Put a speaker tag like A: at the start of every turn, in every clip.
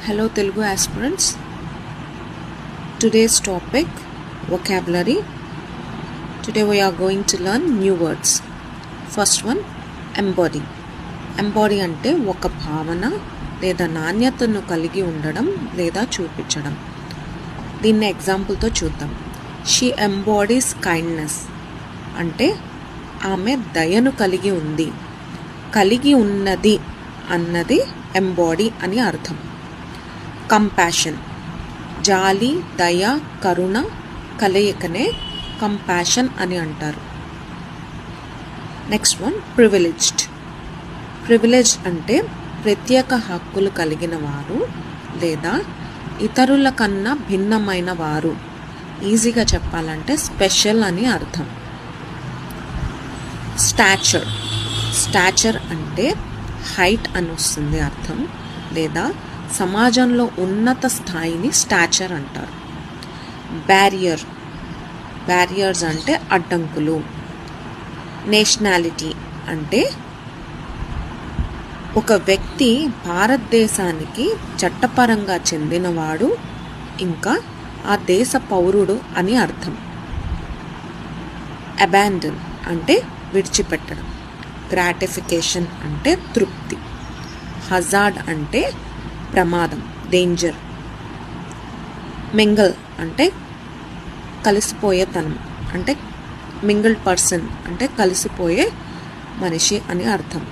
A: Hello Telugu aspirants. Today's topic vocabulary. Today we are going to learn new words. First one, embody. Embody అంటే ఒక భావన లేదా నాణ్యతను కలిగి ఉండడం లేదా చూపించడం. దీన్ని ఎగ్జాంపుల్తో చూద్దాం. షీ ఎంబాడీస్ కైండ్నెస్ అంటే ఆమె దయను కలిగి ఉంది. కలిగి ఉన్నది అన్నది ఎంబాడీ అని అర్థం. కంపాషన్, జాలి, దయ, కరుణ కలయికనే కంపాషన్ అని అంటారు. Next one, privileged. ప్రివిలేజ్ అంటే ప్రత్యేక హక్కులు కలిగిన వారు లేదా ఇతరుల కన్నా భిన్నమైన వారు. ఈజీగా చెప్పాలంటే స్పెషల్ అని అర్థం. స్టాచర్. స్టాచర్ అంటే హైట్ అని వస్తుంది అర్థం, లేదా సమాజంలో ఉన్నత స్థాయిని స్టాచర్ అంటారు. బ్యారియర్. బ్యారియర్స్ అంటే అడ్డంకులు. నేషనాలిటీ అంటే ఒక వ్యక్తి భారతదేశానికి చట్టపరంగా చెందినవాడు ఇంకా ఆ దేశ పౌరుడు అని అర్థం. అబాండన్ అంటే విడిచిపెట్టడం. గ్రాటిఫికేషన్ అంటే తృప్తి. హజార్డ్ అంటే ప్రమాదం, డేంజర్. మింగల్ అంటే కలిసిపోయే తనం, అంటే మింగిల్డ్ పర్సన్ అంటే కలిసిపోయే మనిషి అని అర్థం.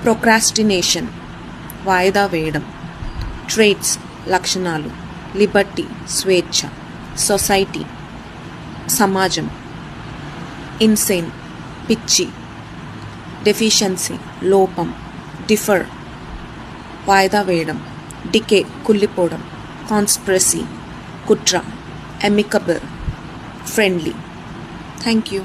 A: ప్రొక్రాస్టినేషన్ వాయిదా వేయడం. ట్రేట్స్ లక్షణాలు. లిబర్టీ స్వేచ్ఛ. సొసైటీ సమాజం. ఇన్సేన్ పిచ్చి. డెఫిషియన్సీ లోపం. డిఫర్ వాయిదా వేయడం. డికే కుళ్ళిపోవడం. కాన్స్పిరసీ కుట్ర. Amicable friendly. Thank you.